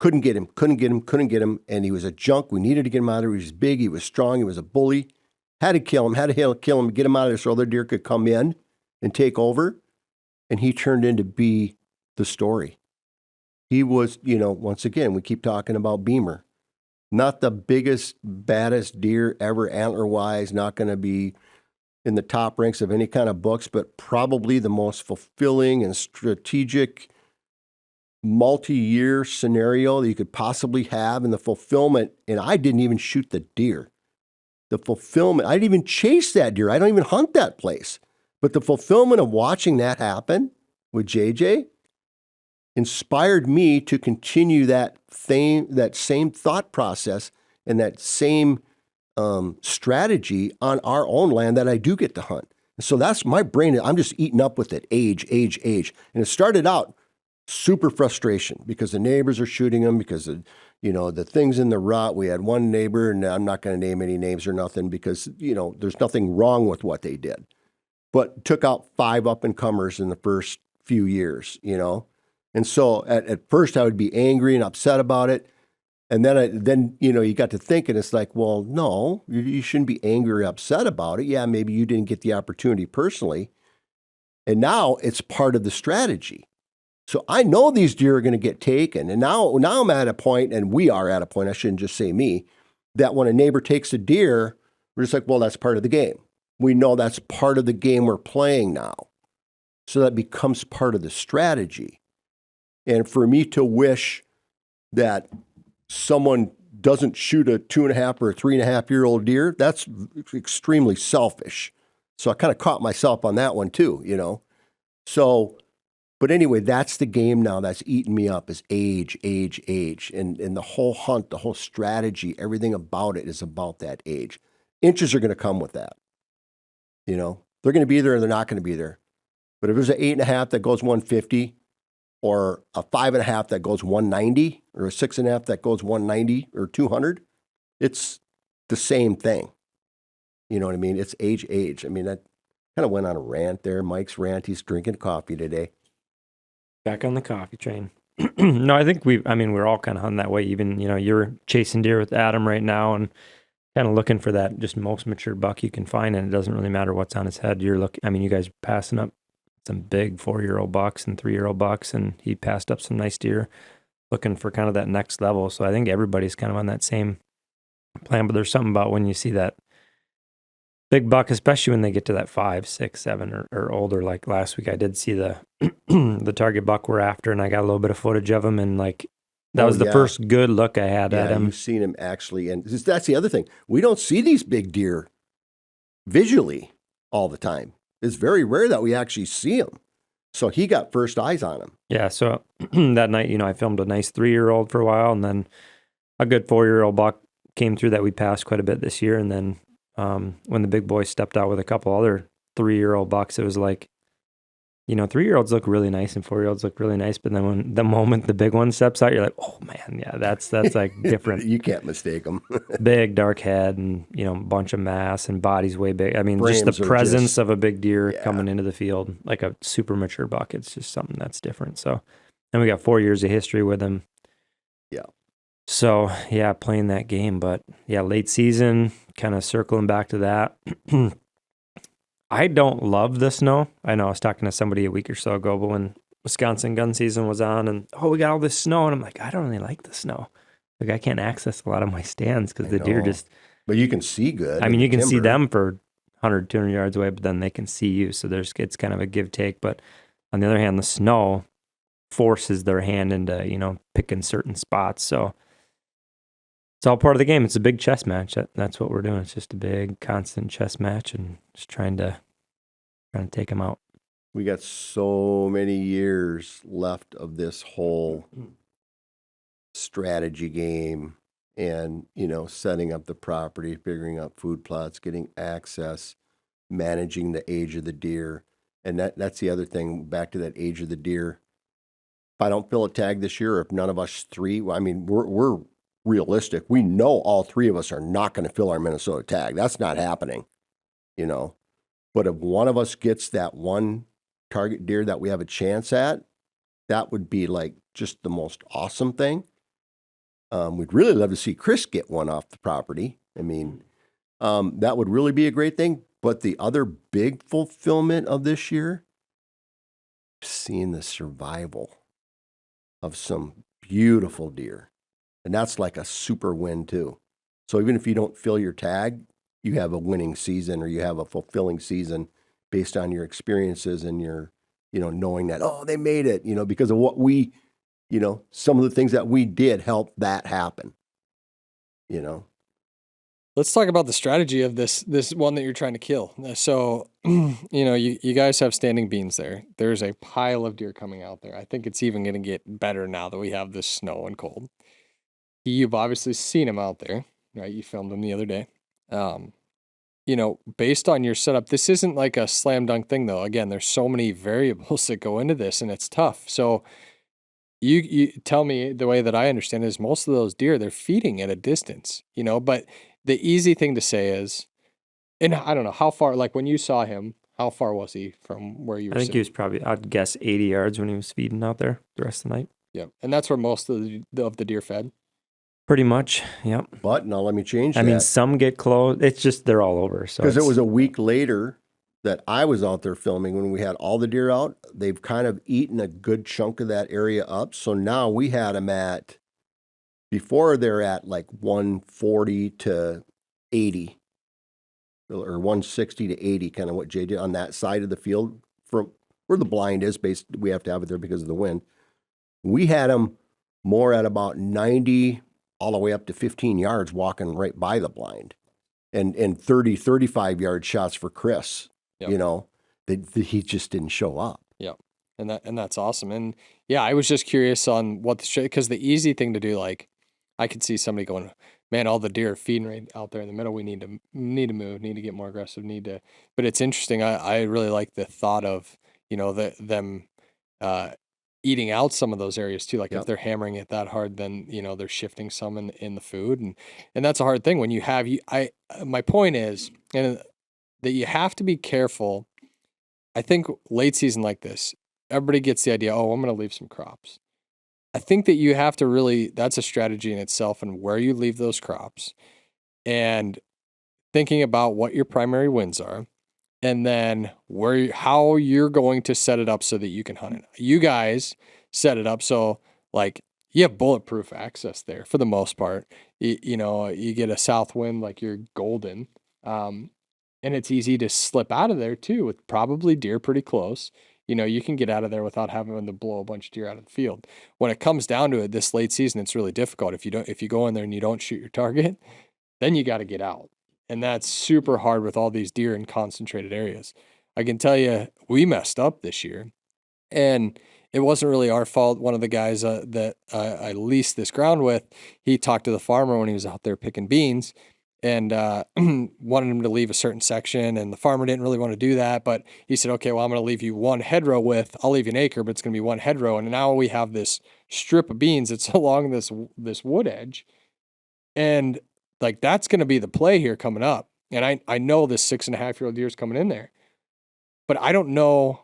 couldn't get him, and he was a junk. We needed to get him out of there. He was big, he was strong, he was a bully. Had to kill him, get him out of there so other deer could come in and take over. And he turned into be the story. He was, once again, we keep talking about Beamer. Not the biggest, baddest deer ever antler-wise, not going to be in the top ranks of any kind of books, but probably the most fulfilling and strategic multi-year scenario that you could possibly have, in the fulfillment. And I didn't even shoot the deer. The fulfillment, I didn't even chase that deer. I don't even hunt that place. But the fulfillment of watching that happen with JJ inspired me to continue that same thought process and that same strategy on our own land that I do get to hunt. And so that's my brain. I'm just eating up with it. Age. And it started out super frustration because the neighbors are shooting them because of, the things in the rut. We had one neighbor, and I'm not going to name any names or nothing because, there's nothing wrong with what they did, but took out 5 up-and-comers in the first few years, And so at first I would be angry and upset about it. And then you got to thinking, it's like, well, no, you shouldn't be angry or upset about it. Yeah, maybe you didn't get the opportunity personally. And now it's part of the strategy. So I know these deer are going to get taken. And now I'm at a point, and we are at a point, I shouldn't just say me, that when a neighbor takes a deer, we're just like, well, that's part of the game. We know that's part of the game we're playing now. So that becomes part of the strategy. And for me to wish that someone doesn't shoot a 2.5 or a 3.5-year-old deer, that's extremely selfish. So I kind of caught myself on that one too, So, but anyway, that's the game now that's eating me up, is age. And the whole hunt, the whole strategy, everything about it is about that age. Inches are going to come with that. They're going to be there or they're not going to be there. But if there's an 8.5 that goes 150, or a 5.5 that goes 190, or a 6.5 that goes 190 or 200, it's the same thing. You know what I mean? It's age. I mean, that kind of went on a rant there. Mike's rant. He's drinking coffee today. Back on the coffee train. No, I think we're all kind of hunting that way. Even, you're chasing deer with Adam right now and kind of looking for that just most mature buck you can find. And it doesn't really matter what's on his head. You guys are passing up some big 4-year-old bucks and 3-year-old bucks, and he passed up some nice deer looking for kind of that next level. So I think everybody's kind of on that same plan, but there's something about when you see that big buck, especially when they get to that 5, 6, 7 or older. Like last week, I did see the the target buck we're after, and I got a little bit of footage of him, and that was the first good look I had at him. You've seen him actually, and that's the other thing. We don't see these big deer visually all the time. It's very rare that we actually see them. So he got first eyes on him. Yeah. So that night, I filmed a nice 3-year-old for a while, and then a good 4-year-old buck came through that we passed quite a bit this year. And then when the big boy stepped out with a couple other 3-year-old bucks, it was like, 3-year-olds look really nice and 4-year-olds look really nice. But then when the moment the big one steps out, you're like, oh man, yeah, that's like different. You can't mistake him. Big dark head and, a bunch of mass and body's way big. I mean, just Frames the are presence just- of a big deer Yeah. coming into the field, like a super mature buck. It's just something that's different. So, and we got 4 years of history with him. Yeah. So yeah, playing that game, but yeah, late season, kind of circling back to that. I don't love the snow. I know I was talking to somebody a week or so ago, but when Wisconsin gun season was on and, we got all this snow. And I'm like, I don't really like the snow. Like I can't access a lot of my stands because I the deer know. just, But you can see good. I mean, in you the can see timber. them for 100, 200 yards away, but then they can see you. So it's kind of a give take. But on the other hand, the snow forces their hand into, picking certain spots. So it's all part of the game. It's a big chess match. That's what we're doing. It's just a big, constant chess match and just trying to take them out. We got so many years left of this whole strategy game and, setting up the property, figuring out food plots, getting access, managing the age of the deer. And that's the other thing, back to that age of the deer. If I don't fill a tag this year, or if none of us three, I mean, we're realistic. We know all three of us are not going to fill our Minnesota tag. That's not happening, But if one of us gets that one target deer that we have a chance at, that would be like just the most awesome thing. We'd really love to see Chris get one off the property. I mean, that would really be a great thing. But the other big fulfillment of this year, seeing the survival of some beautiful deer. And that's like a super win too. So even if you don't fill your tag, you have a winning season or you have a fulfilling season based on your experiences and your, knowing that, they made it, because of what we, some of the things that we did help that happen, Let's talk about the strategy of this one that you're trying to kill. So, you guys have standing beans there. There's a pile of deer coming out there. I think it's even going to get better now that we have this snow and cold. You've obviously seen him out there, right? You filmed him the other day. Based on your setup, this isn't like a slam dunk thing though. Again, there's so many variables that go into this and it's tough. So you tell me, the way that I understand it is most of those deer, they're feeding at a distance, but the easy thing to say is, and I don't know how far, like when you saw him, how far was he from where you were I think sitting? he was probably, I'd guess 80 yards when he was feeding out there the rest of the night. Yeah. And that's where most of the deer fed. Pretty much, yep. But now let me change I that. mean, some get close. It's just they're all over. So Because it was a week later that I was out there filming when we had all the deer out. They've kind of eaten a good chunk of that area up. So now we had them at, before they're at like 140 to 80 or 160 to 80, kind of what Jay did on that side of the field from where the blind is based. We have to have it there because of the wind. We had them more at about 90 all the way up to 15 yards walking right by the blind and 30, 35 yard shots for Chris, Yep. he just didn't show up. Yeah. And that's awesome. And yeah, I was just curious on what because the easy thing to do, like I could see somebody going, man, all the deer are feeding right out there in the middle. We need to move, need to get more aggressive, but it's interesting. I really like the thought of, them, eating out some of those areas too. Like Yep. if they're hammering it that hard, then, they're shifting some in the food. And that's a hard thing when you have, my point is, and that you have to be careful. I think late season like this, everybody gets the idea, I'm going to leave some crops. I think that you have to really, that's a strategy in itself and where you leave those crops and thinking about what your primary wins are and then how you're going to set it up so that you can hunt it. You guys set it up so like you have bulletproof access there for the most part. You get a south wind like you're golden. And it's easy to slip out of there too with probably deer pretty close. You can get out of there without having to blow a bunch of deer out of the field. When it comes down to it, this late season, it's really difficult. If you go in there and you don't shoot your target, then you got to get out. And that's super hard with all these deer in concentrated areas. I can tell you, we messed up this year. And it wasn't really our fault. One of the guys that I leased this ground with, he talked to the farmer when he was out there picking beans and wanted him to leave a certain section. And the farmer didn't really want to do that. But he said, okay, well, I'm going to leave you one hedgerow width. I'll leave you an acre, but it's going to be one hedgerow. And now we have this strip of beans that's along this wood edge. And like, that's going to be the play here coming up. And I know this 6.5-year-old deer is coming in there, but I don't know.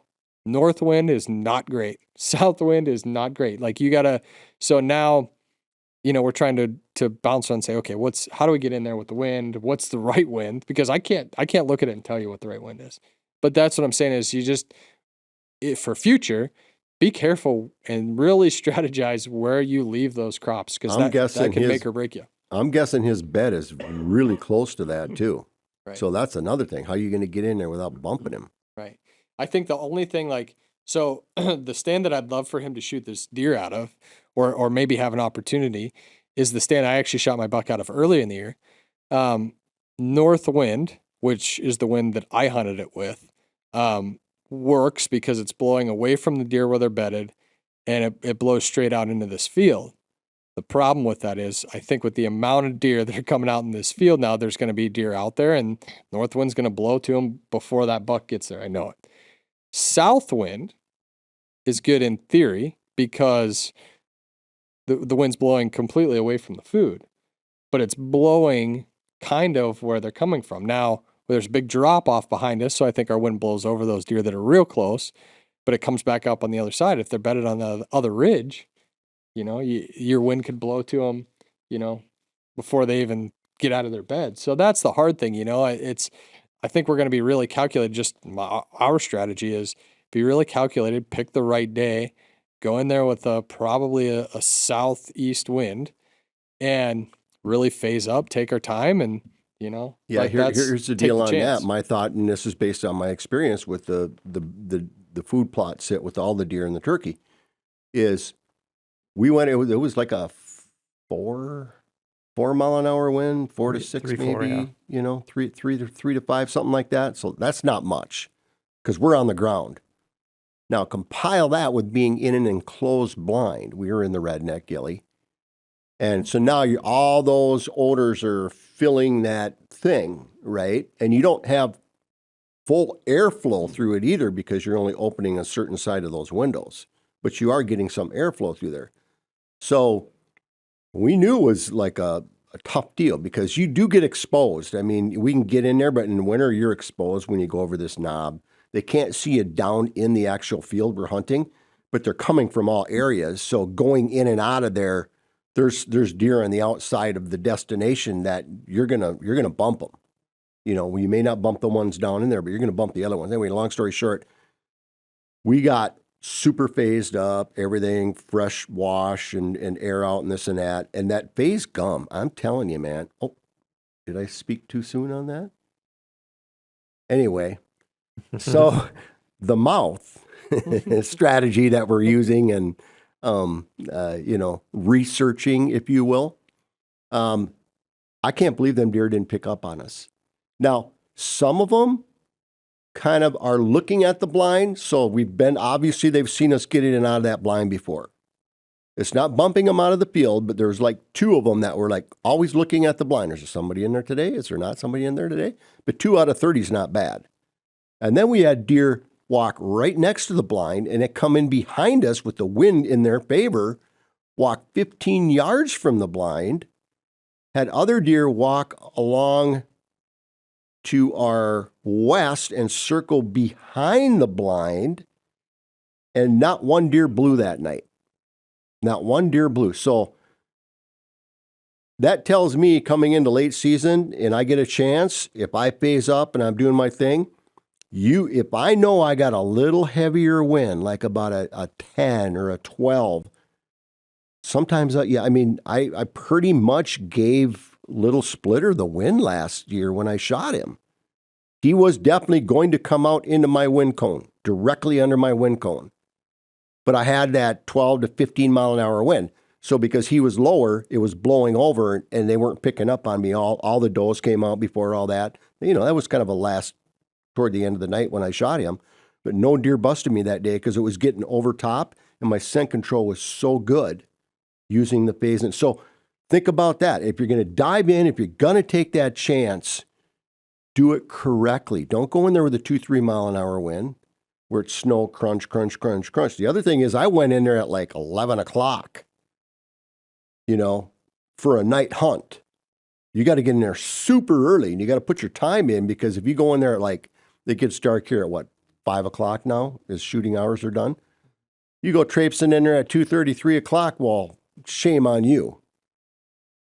North wind is not great. South wind is not great. Like so now, we're trying to bounce on and say, okay, how do we get in there with the wind? What's the right wind? Because I can't look at it and tell you what the right wind is. But that's what I'm saying is for future, be careful and really strategize where you leave those crops. Cause that can make or break you. I'm guessing his bed is really close to that too. Right. So that's another thing. How are you going to get in there without bumping him? Right. I think the only thing the stand that I'd love for him to shoot this deer out of, or maybe have an opportunity, is the stand I actually shot my buck out of earlier in the year. North wind, which is the wind that I hunted it with, works because it's blowing away from the deer where they're bedded, and it blows straight out into this field. The problem with that is, I think with the amount of deer that are coming out in this field now, there's going to be deer out there, and north wind's going to blow to them before that buck gets there. I know it. South wind is good in theory because the wind's blowing completely away from the food, but it's blowing kind of where they're coming from. Now, there's a big drop off behind us, so I think our wind blows over those deer that are real close, but it comes back up on the other side. If they're bedded on the other ridge, your wind could blow to them, before they even get out of their bed. So that's the hard thing, I think we're going to be really calculated. Just our strategy is be really calculated, pick the right day, go in there with probably a southeast wind, and really phase up, take our time, and Yeah, here's the deal on that. My thought, and this is based on my experience with the food plot sit with all the deer and the turkey, is we went. It was like a 4-mile-an-hour wind, 4 to 6 maybe. 4, yeah. 3 to 5, something like that. So that's not much because we're on the ground. Now compile that with being in an enclosed blind. We were in the redneck gilly. And so now all those odors are filling that thing, right? And you don't have full airflow through it either because you're only opening a certain side of those windows, but you are getting some airflow through there. So we knew it was like a tough deal because you do get exposed. I mean, we can get in there, but in the winter you're exposed when you go over this knob. They can't see you down in the actual field we're hunting, but they're coming from all areas. So going in and out of there, there's deer on the outside of the destination that you're gonna bump them. You may not bump the ones down in there, but you're gonna bump the other ones. Anyway, long story short, we got super phased up, everything fresh wash and air out and this and that phase gum. I'm telling you, man. Oh, did I speak too soon on that? Anyway, so the mouth strategy that we're using and researching, if you will. I can't believe them deer didn't pick up on us. Now, some of them kind of are looking at the blind. So obviously they've seen us get in and out of that blind before. It's not bumping them out of the field, but there's like 2 of them that were like always looking at the blind. Is there somebody in there today? Is there not somebody in there today? But 2 out of 30 is not bad. And then we had deer walk right next to the blind and it come in behind us with the wind in their favor, walk 15 yards from the blind, had other deer walk along to our west and circle behind the blind, and not one deer blew that night. Not one deer blew. So that tells me coming into late season and I get a chance, if I phase up and I'm doing my thing, if I know I got a little heavier wind, like about a 10 or a 12, sometimes, I pretty much gave Little Splitter the win last year when I shot him. He was definitely going to come out into my wind cone, directly under my wind cone. But I had that 12 to 15 mile an hour wind. So because he was lower, it was blowing over and they weren't picking up on me. All the does came out before all that. That was kind of toward the end of the night when I shot him. but no deer busted me that day because it was getting over top and my scent control was so good using the phase. So think about that. If you're going to dive in, if you're going to take that chance, do it correctly. Don't go in there with a 2-3 mile an hour wind where it's snow, crunch, crunch, crunch, crunch. The other thing is I went in there at like 11 o'clock, for a night hunt. You got to get in there super early and you got to put your time in, because if you go in there at it gets dark here at 5 o'clock now, as shooting hours are done. You go traipsing in there at 2:30, 3 o'clock, well, shame on you.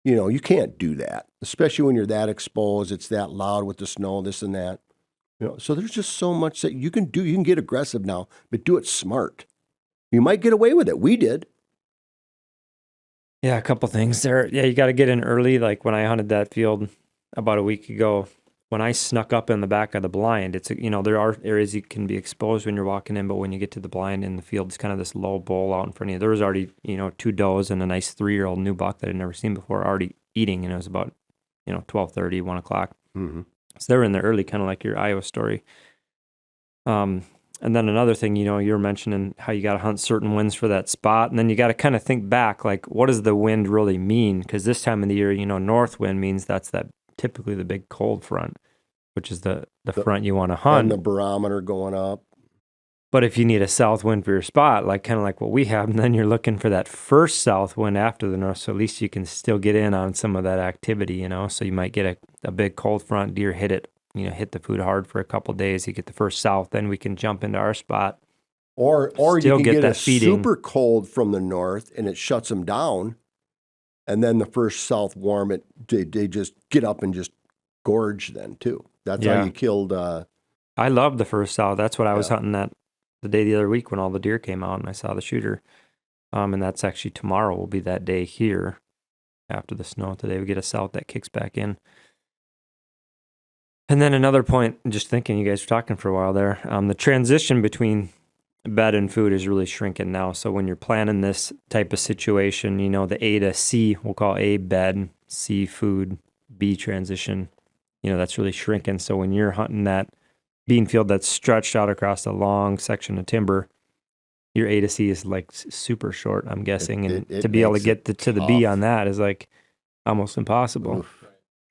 You can't do that, especially when you're that exposed. It's that loud with the snow, this and that. So there's just so much that you can do. You can get aggressive now, but do it smart. You might get away with it. We did. Yeah, a couple things there. Yeah, you got to get in early. Like when I hunted that field about a week ago, when I snuck up in the back of the blind, it's, there are areas you can be exposed when you're walking in, but when you get to the blind in the field, it's kind of this low bowl out in front of you. There was already, 2 does and a nice 3-year-old new buck that I'd never seen before already eating, and it was about, 12:30, 1 o'clock. Mm-hmm. So they were in there early, kind of like your Iowa story. And then another thing, you were mentioning how you got to hunt certain winds for that spot. And then you got to kind of think back, like, what does the wind really mean? Because this time of the year, north wind means that's typically the big cold front, which is the front you want to hunt. And the barometer going up. But if you need a south wind for your spot, kind of like what we have, then you're looking for that first south wind after the north. So at least you can still get in on some of that activity, So you might get a big cold front, deer hit it, hit the food hard for a couple of days. You get the first south, then we can jump into our spot. Or you can get that a super cold from the north and it shuts them down. And then the first south warm, they just get up and just gorge then too. That's how you killed. I loved the first south. That's what I was hunting the day the other week when all the deer came out and I saw the shooter. And that's actually tomorrow will be that day here after the snow. Today we get a south that kicks back in. And then another point, just thinking, you guys were talking for a while there, the transition between bed and food is really shrinking now. So when you're planning this type of situation, the A to C, we'll call A bed, C food, B transition, that's really shrinking. So when you're hunting that bean field that's stretched out across a long section of timber, your A to C is super short, I'm guessing. And to be able to get to the B on that is almost impossible. Oof.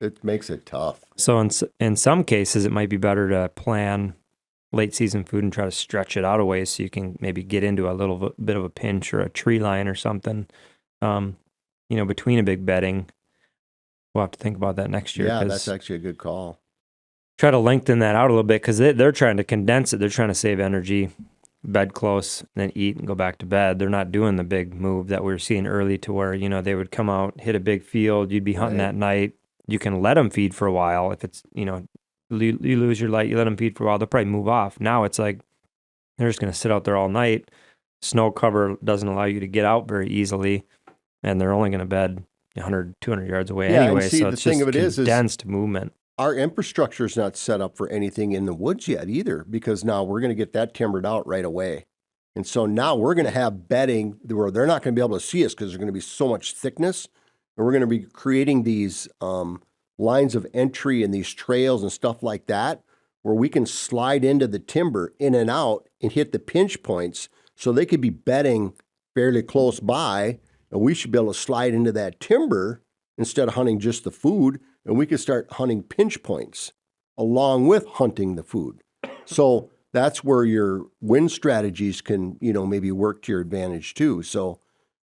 It makes it tough. So in some cases, it might be better to plan late season food and try to stretch it out a ways so you can maybe get into a little bit of a pinch or a tree line or something, between a big bedding. We'll have to think about that next year. Yeah, that's actually a good call. Try to lengthen that out a little bit because they're trying to condense it. They're trying to save energy, bed close, then eat and go back to bed. They're not doing the big move that we were seeing early to where, they would come out, hit a big field, you'd be hunting that night. You can let them feed for a while. If it's, you lose your light, you let them feed for a while, they'll probably move off. Now it's like they're just going to sit out there all night. Snow cover doesn't allow you to get out very easily, and they're only going to bed 100, 200 yards away anyway. And see, so the it's thing just of it is condensed movement. Our infrastructure is not set up for anything in the woods yet either, because now we're going to get that timbered out right away. And so now we're going to have bedding where they're not going to be able to see us because there's going to be so much thickness. And we're going to be creating these lines of entry and these trails and stuff like that, where we can slide into the timber in and out and hit the pinch points. So they could be bedding fairly close by, and we should be able to slide into that timber instead of hunting just the food. And we could start hunting pinch points along with hunting the food. So that's where your wind strategies can, maybe work to your advantage too. So,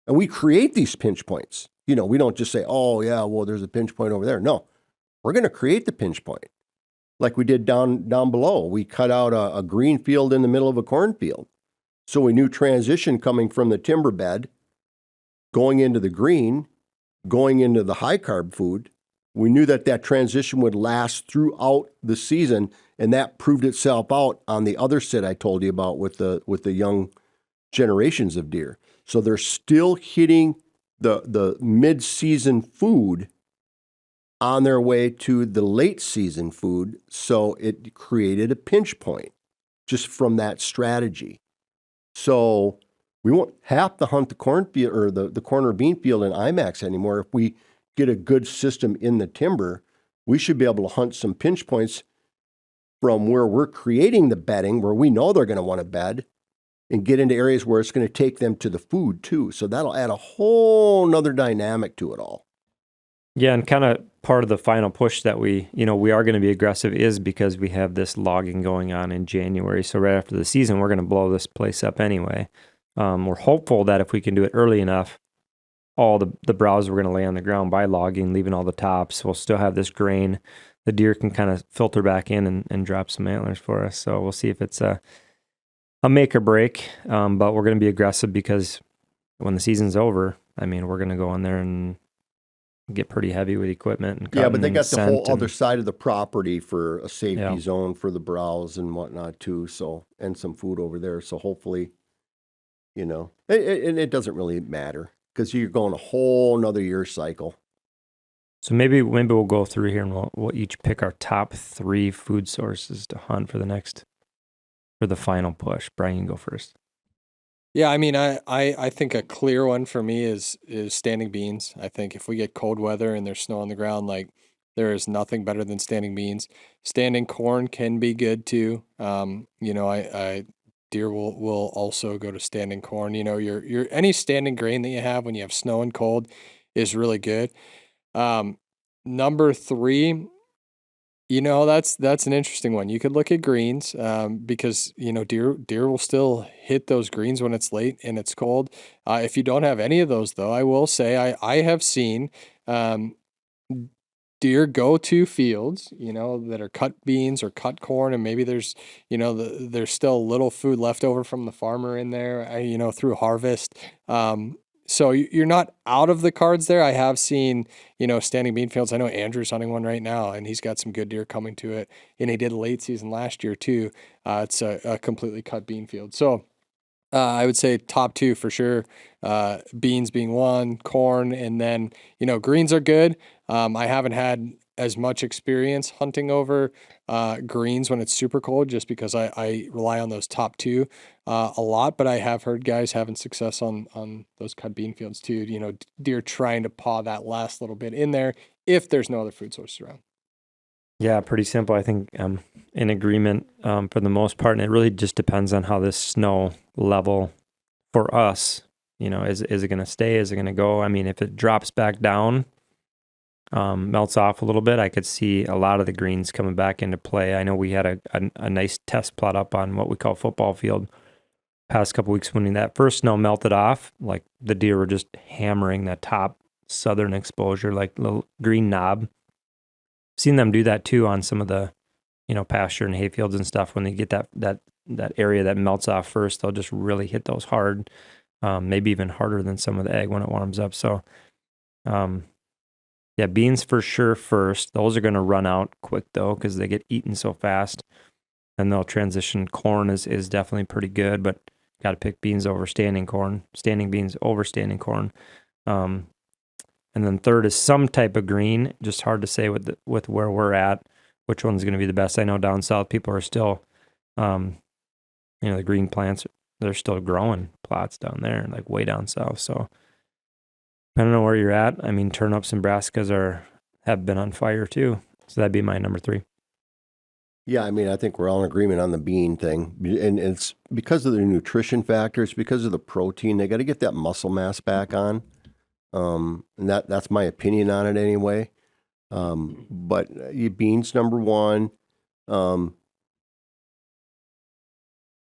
and we create these pinch points. We don't just say, oh yeah, well, there's a pinch point over there. No, we're going to create the pinch point like we did down below. We cut out a green field in the middle of a cornfield. So we knew transition coming from the timber bed, going into the green, going into the high carb food. We knew that transition would last throughout the season, and that proved itself out on the other sit I told you about with the young generations of deer. So they're still hitting the mid-season food on their way to the late season food. So it created a pinch point just from that strategy. So we won't have to hunt the cornfield or the corner bean field in IMAX anymore. If we get a good system in the timber, we should be able to hunt some pinch points from where we're creating the bedding, where we know they're going to want to bed, and get into areas where it's going to take them to the food too. So that'll add a whole nother dynamic to it all. Yeah, and kind of part of the final push that we are going to be aggressive is because we have this logging going on in January. So right after the season, we're going to blow this place up anyway. We're hopeful that if we can do it early enough, all the browse we're going to lay on the ground by logging, leaving all the tops, we'll still have this grain. The deer can kind of filter back in and drop some antlers for us. So we'll see if it's a make or break. But we're going to be aggressive because when the season's over, I mean, we're going to go in there and get pretty heavy with equipment. And yeah, but they got the whole other side of the property for a safety zone for the browse and whatnot too. So, and some food over there. So hopefully, and it doesn't really matter because you're going a whole nother year cycle. So maybe we'll go through here and we'll each pick our top 3 food sources to hunt for the final push. Brian, you can go first. Yeah, I mean, I think a clear one for me is standing beans. I think if we get cold weather and there's snow on the ground, like there is nothing better than standing beans. Standing corn can be good too. Deer will also go to standing corn. Your any standing grain that you have when you have snow and cold is really good. Number 3, that's an interesting one. You could look at greens, because, deer will still hit those greens when it's late and it's cold. If you don't have any of those though, I will say I have seen, deer go to fields, that are cut beans or cut corn, and maybe there's, there's still a little food left over from the farmer in there, through harvest. So you're not out of the cards there. I have seen, standing bean fields. I know Andrew's hunting one right now, and he's got some good deer coming to it. And he did late season last year too. It's a completely cut bean field. So I would say top 2 for sure. Beans being 1, corn, and then, greens are good. I haven't had as much experience hunting over greens when it's super cold, just because I rely on those top 2 a lot, but I have heard guys having success on those cut bean fields too. Deer trying to paw that last little bit in there if there's no other food sources around. Yeah, pretty simple. I think I'm in agreement for the most part, and it really just depends on how this snow level for us, is it going to stay? Is it going to go? I mean, if it drops back down, melts off a little bit, I could see a lot of the greens coming back into play. I know we had a nice test plot up on what we call football field past couple weeks when that first snow melted off. Like the deer were just hammering that top southern exposure, like little green knob. Seen them do that too on some of the, pasture and hay fields and stuff. When they get that area that melts off first, they'll just really hit those hard, maybe even harder than some of the egg when it warms up. So, yeah, beans for sure first. Those are going to run out quick though, because they get eaten so fast. And they'll transition. Corn is definitely pretty good, but got to pick beans over standing corn, standing beans over standing corn. And then third is some type of green. Just hard to say with where we're at, which one's going to be the best. I know down south people are still, the green plants, they're still growing plots down there, like way down south. So depending on where you're at, I mean, turnips and brassicas have been on fire too. So that'd be my number 3. Yeah, I mean, I think we're all in agreement on the bean thing. And it's because of the nutrition factors, because of the protein. They got to get that muscle mass back on. And that's my opinion on it anyway. But beans, number 1.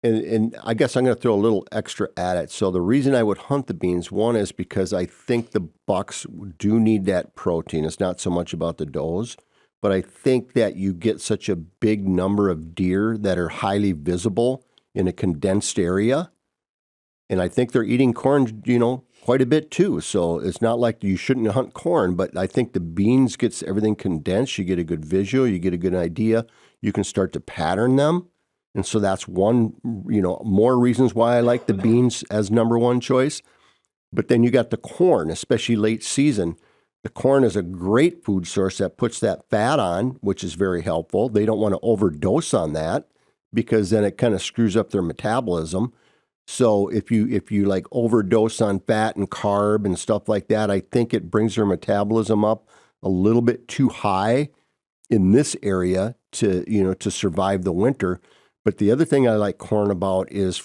And I guess I'm going to throw a little extra at it. So the reason I would hunt the beans, one is because I think the bucks do need that protein. It's not so much about the does. But I think that you get such a big number of deer that are highly visible in a condensed area. And I think they're eating corn, quite a bit too. So it's not like you shouldn't hunt corn, but I think the beans gets everything condensed. You get a good visual, you get a good idea. You can start to pattern them. And so that's one, more reasons why I like the beans as number 1 choice. But then you got the corn, especially late season. The corn is a great food source that puts that fat on, which is very helpful. They don't want to overdose on that because then it kind of screws up their metabolism. So if you like overdose on fat and carb and stuff like that, I think it brings their metabolism up a little bit too high in this area to survive the winter. But the other thing I like corn about is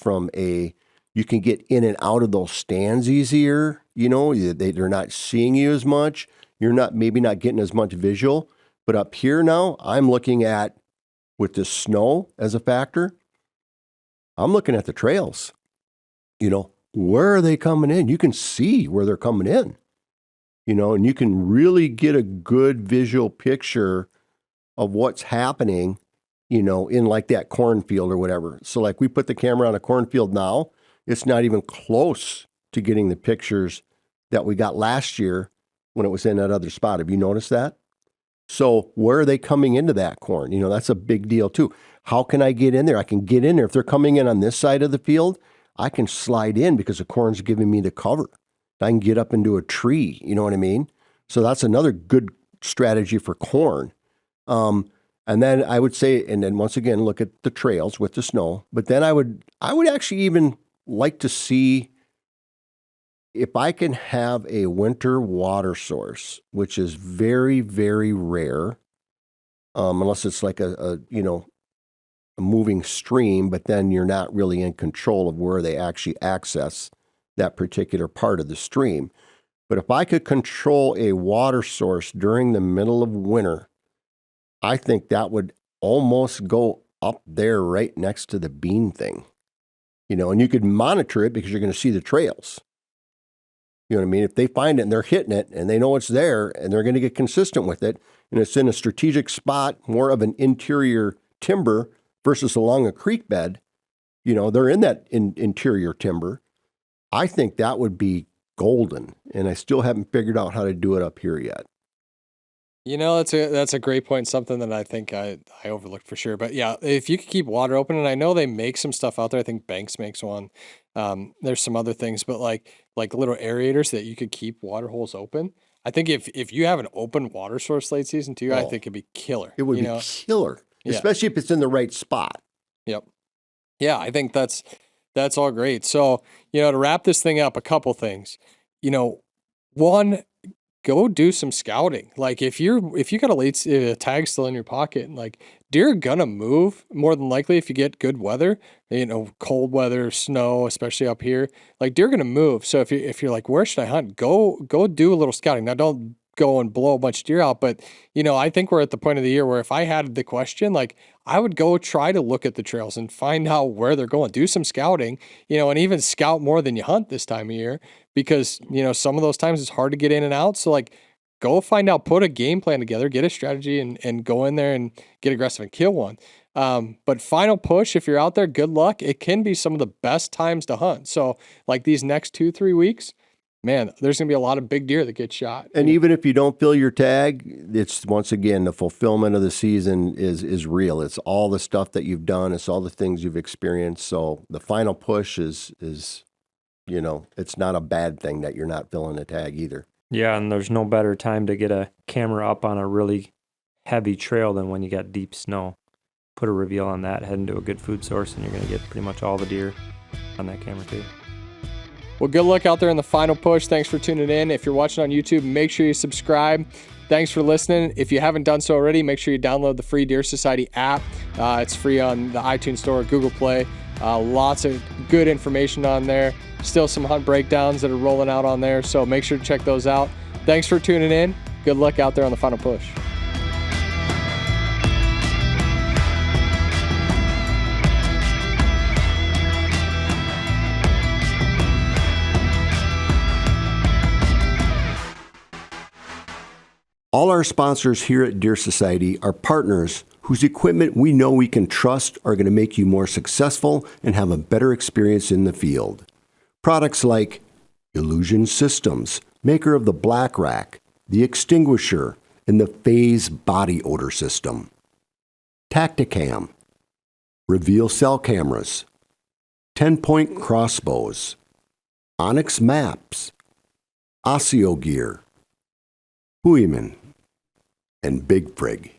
you can get in and out of those stands easier. They're not seeing you as much. You're maybe not getting as much visual. But up here now, I'm looking at, with the snow as a factor, I'm looking at the trails. Where are they coming in? You can see where they're coming in, and you can really get a good visual picture of what's happening, in like that cornfield or whatever. So like we put the camera on a cornfield now, it's not even close to getting the pictures that we got last year when it was in that other spot. Have you noticed that? So where are they coming into that corn? That's a big deal too. How can I get in there? I can get in there. If they're coming in on this side of the field, I can slide in because the corn's giving me the cover. I can get up into a tree. You know what I mean? So that's another good strategy for corn. And then I would say, and then once again, look at the trails with the snow. But then I would actually even like to see if I can have a winter water source, which is very, very rare, unless it's like a moving stream, but then you're not really in control of where they actually access that particular part of the stream. But if I could control a water source during the middle of winter, I think that would almost go up there right next to the bean thing, and you could monitor it because you're going to see the trails. You know what I mean? If they find it and they're hitting it and they know it's there and they're going to get consistent with it, and it's in a strategic spot, more of an interior timber versus along a creek bed, they're in that interior timber. I think that would be golden, and I still haven't figured out how to do it up here yet. That's a great point. Something that I think I overlooked for sure. But yeah, if you could keep water open, and I know they make some stuff out there. I think Banks makes one. There's some other things, but like little aerators that you could keep water holes open. I think if you have an open water source late season too, I think it'd be killer. It would be killer, especially if it's in the right spot. Yep. Yeah, I think that's all great. So, to wrap this thing up, a couple things. One, go do some scouting. Like if you got a tag still in your pocket, and like deer are gonna move more than likely if you get good weather, cold weather, snow, especially up here, like deer are gonna move. So if you're like, where should I hunt? Go do a little scouting. Now don't go and blow a bunch of deer out, but I think we're at the point of the year where if I had the question, like I would go try to look at the trails and find out where they're going, do some scouting, and even scout more than you hunt this time of year, because, some of those times it's hard to get in and out. So like go find out, put a game plan together, get a strategy and go in there and get aggressive and kill one. But final push, if you're out there, good luck. It can be some of the best times to hunt. So like these next 2-3 weeks, man, there's going to be a lot of big deer that get shot. And even if you don't fill your tag, it's once again, the fulfillment of the season is real. It's all the stuff that you've done. It's all the things you've experienced. So the final push is it's not a bad thing that you're not filling a tag either. Yeah, and there's no better time to get a camera up on a really heavy trail than when you got deep snow. Put a reveal on that, head into a good food source, and you're going to get pretty much all the deer on that camera too. Well, good luck out there in the final push. Thanks for tuning in. If you're watching on YouTube, make sure you subscribe. Thanks for listening. If you haven't done so already, make sure you download the free Deer Society app. It's free on the iTunes Store, Google Play. Lots of good information on there. Still some hunt breakdowns that are rolling out on there, so make sure to check those out. Thanks for tuning in. Good luck out there on the final push. All our sponsors here at Deer Society are partners whose equipment we know we can trust are going to make you more successful and have a better experience in the field. Products like Illusion Systems, maker of the Black Rack, the Extinguisher, and the Phase Body Odor System. Tacticam, Reveal Cell Cameras, 10-Point Crossbows, Onyx Maps, Osseo Gear, Hooyman, and Big Frig.